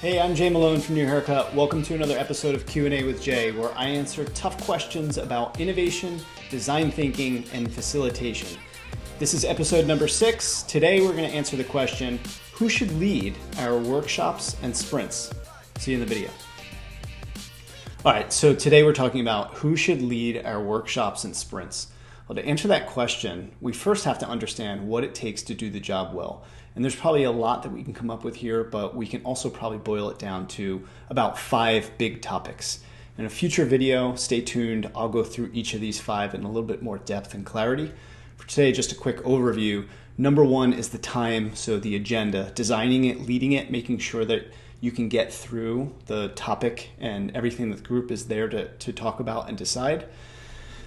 Hey, I'm Jay Malone from New Haircut. Welcome to another episode of Q&A with Jay, where I answer tough questions about innovation, design thinking, and facilitation. This is episode number 6. Today we're going to answer the question, who should lead our workshops and sprints? See you in the video. All right, so today we're talking about who should lead our workshops and sprints. Well, to answer that question, we first have to understand what it takes to do the job well. And there's probably a lot that we can come up with here, but we can also probably boil it down to about 5 big topics. In a future video, stay tuned. I'll go through each of these 5 in a little bit more depth and clarity. For today, just a quick overview. Number 1 is the time, so the agenda, designing it, leading it, making sure that you can get through the topic and everything that the group is there to talk about and decide.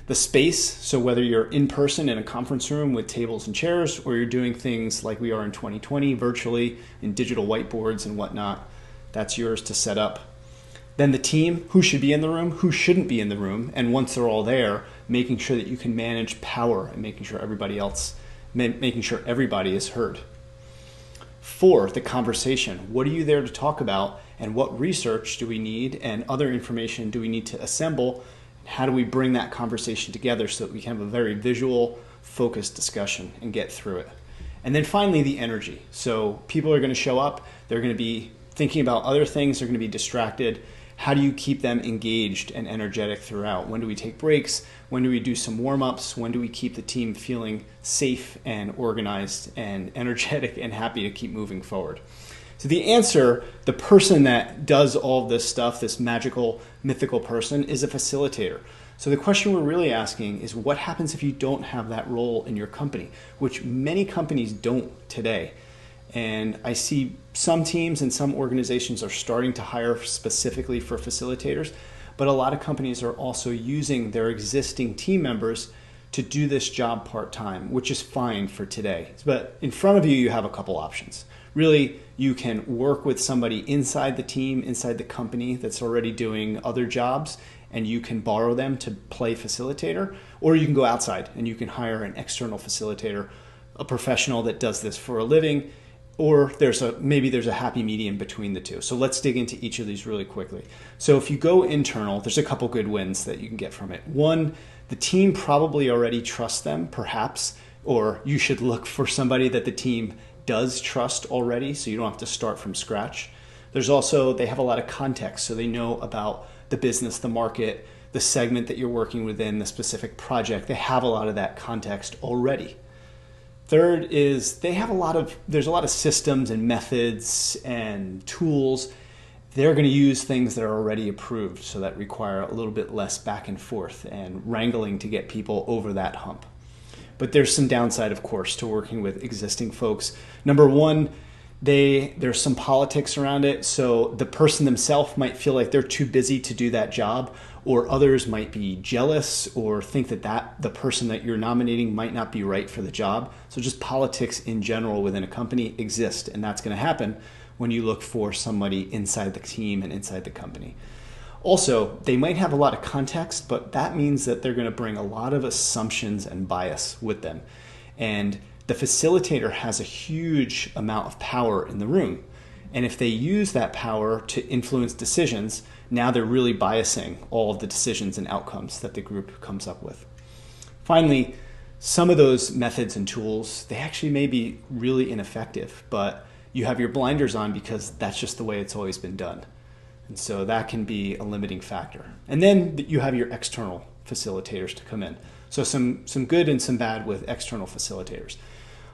The space, so whether you're in person in a conference room with tables and chairs, or you're doing things like we are in 2020 virtually in digital whiteboards and whatnot, that's yours to set up. Then the team, who should be in the room, who shouldn't be in the room, and once they're all there, making sure that you can manage power and making sure everybody is heard. 4, the conversation. What are you there to talk about, and what research do we need and other information do we need to assemble? How do we bring that conversation together so that we can have a very visual, focused discussion and get through it? And then finally, the energy. So people are going to show up. They're going to be thinking about other things. They're going to be distracted. How do you keep them engaged and energetic throughout? When do we take breaks? When do we do some warm-ups? When do we keep the team feeling safe and organized and energetic and happy to keep moving forward? So the answer, the person that does all of this stuff, this magical, mythical person, is a facilitator. So the question we're really asking is what happens if you don't have that role in your company, which many companies don't today. And I see some teams and some organizations are starting to hire specifically for facilitators, but a lot of companies are also using their existing team members to do this job part-time, which is fine for today. But in front of you, you have a couple options. Really, you can work with somebody inside the team, inside the company that's already doing other jobs, and you can borrow them to play facilitator, or you can go outside and you can hire an external facilitator, a professional that does this for a living, or maybe there's a happy medium between the two. So let's dig into each of these really quickly. So if you go internal, there's a couple good wins that you can get from it. 1, the team probably already trusts them, perhaps, or you should look for somebody that the team does trust already, so you don't have to start from scratch. There's also, they have a lot of context, so they know about the business, the market, the segment that you're working within, the specific project. They have a lot of that context already. Third is there's a lot of systems and methods and tools. They're going to use things that are already approved, so that require a little bit less back and forth and wrangling to get people over that hump. But there's some downside, of course, to working with existing folks. Number 1, there's some politics around it. So the person themselves might feel like they're too busy to do that job, or others might be jealous or think that the person that you're nominating might not be right for the job. So just politics in general within a company exist, and that's going to happen when you look for somebody inside the team and inside the company. Also, they might have a lot of context, but that means that they're going to bring a lot of assumptions and bias with them. And the facilitator has a huge amount of power in the room. And if they use that power to influence decisions, now they're really biasing all of the decisions and outcomes that the group comes up with. Finally, some of those methods and tools, they actually may be really ineffective, but you have your blinders on because that's just the way it's always been done. And so that can be a limiting factor. And then you have your external facilitators to come in. So some good and some bad with external facilitators.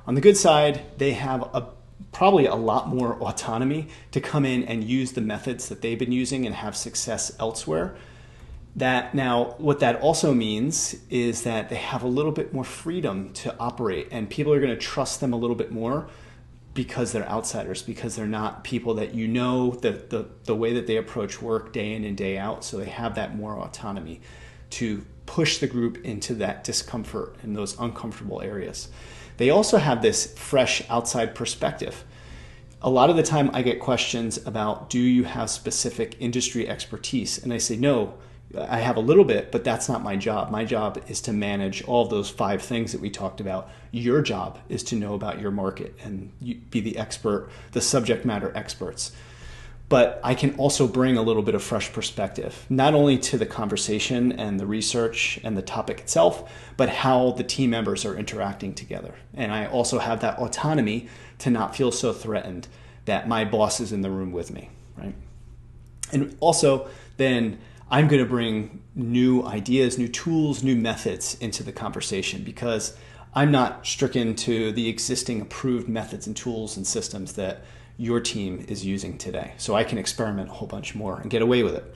On the good side, they have probably a lot more autonomy to come in and use the methods that they've been using and have success elsewhere. What that also means is that they have a little bit more freedom to operate, and people are going to trust them a little bit more because they're outsiders, because they're not people that you know the way that they approach work day in and day out. So they have that more autonomy to push the group into that discomfort and those uncomfortable areas. They also have this fresh outside perspective. A lot of the time I get questions about, do you have specific industry expertise? And I say, no, I have a little bit, but that's not my job. My job is to manage all of those 5 things that we talked about. Your job is to know about your market and be the expert, the subject matter experts. but I can also bring a little bit of fresh perspective, not only to the conversation and the research and the topic itself, but how the team members are interacting together. And I also have that autonomy to not feel so threatened that my boss is in the room with me, right? And also then I'm going to bring new ideas, new tools, new methods into the conversation, because I'm not stricken to the existing approved methods and tools and systems that your team is using today. So I can experiment a whole bunch more and get away with it.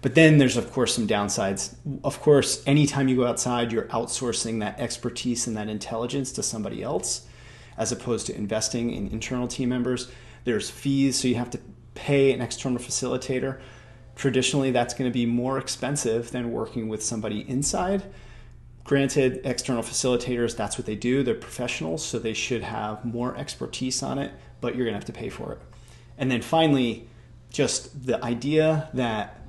But then there's, of course, some downsides. Of course, anytime you go outside, you're outsourcing that expertise and that intelligence to somebody else, as opposed to investing in internal team members. There's fees, so you have to pay an external facilitator. Traditionally, that's going to be more expensive than working with somebody inside. Granted, external facilitators, that's what they do. They're professionals, so they should have more expertise on it, but you're going to have to pay for it. And then finally, just the idea that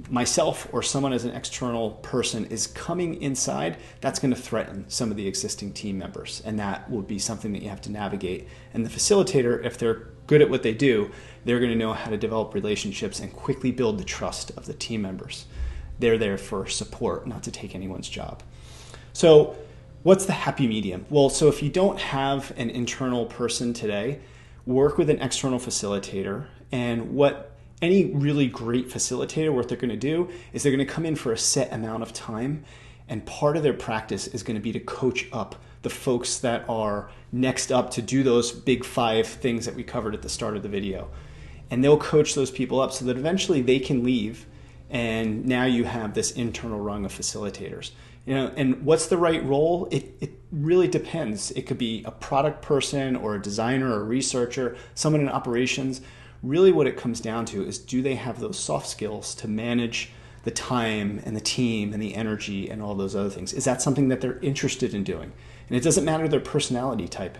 myself or someone as an external person is coming inside, that's going to threaten some of the existing team members. And that will be something that you have to navigate. And the facilitator, if they're good at what they do, they're going to know how to develop relationships and quickly build the trust of the team members. They're there for support, not to take anyone's job. So what's the happy medium? Well, so if you don't have an internal person today, work with an external facilitator. And what any really great facilitator, what they're going to do is they're going to come in for a set amount of time. And part of their practice is going to be to coach up the folks that are next up to do those big 5 things that we covered at the start of the video. And they'll coach those people up so that eventually they can leave. And now you have this internal rung of facilitators. And what's the right role? It really depends. It could be a product person or a designer or a researcher, someone in operations. Really what it comes down to is, do they have those soft skills to manage the time and the team and the energy and all those other things? Is that something that they're interested in doing? And it doesn't matter their personality type.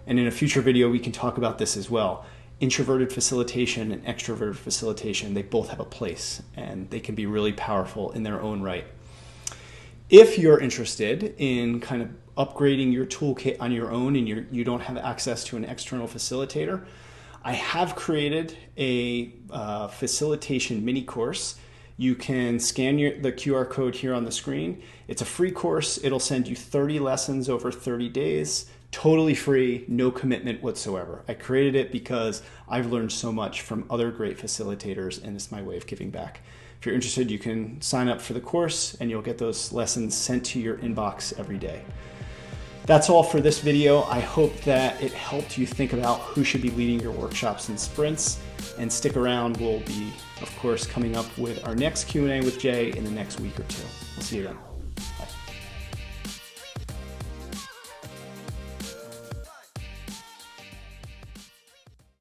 And in a future video, we can talk about this as well. Introverted facilitation and extroverted facilitation, they both have a place, and they can be really powerful in their own right. If you're interested in kind of upgrading your toolkit on your own and you don't have access to an external facilitator, I have created a facilitation mini course. You can scan the QR code here on the screen. It's a free course. It'll send you 30 lessons over 30 days, totally free, no commitment whatsoever. I created it because I've learned so much from other great facilitators, and it's my way of giving back. If you're interested, you can sign up for the course and you'll get those lessons sent to your inbox every day. That's all for this video. I hope that it helped you think about who should be leading your workshops and sprints. And stick around. We'll be, of course, coming up with our next Q&A with Jay in the next week or two. We'll see you then.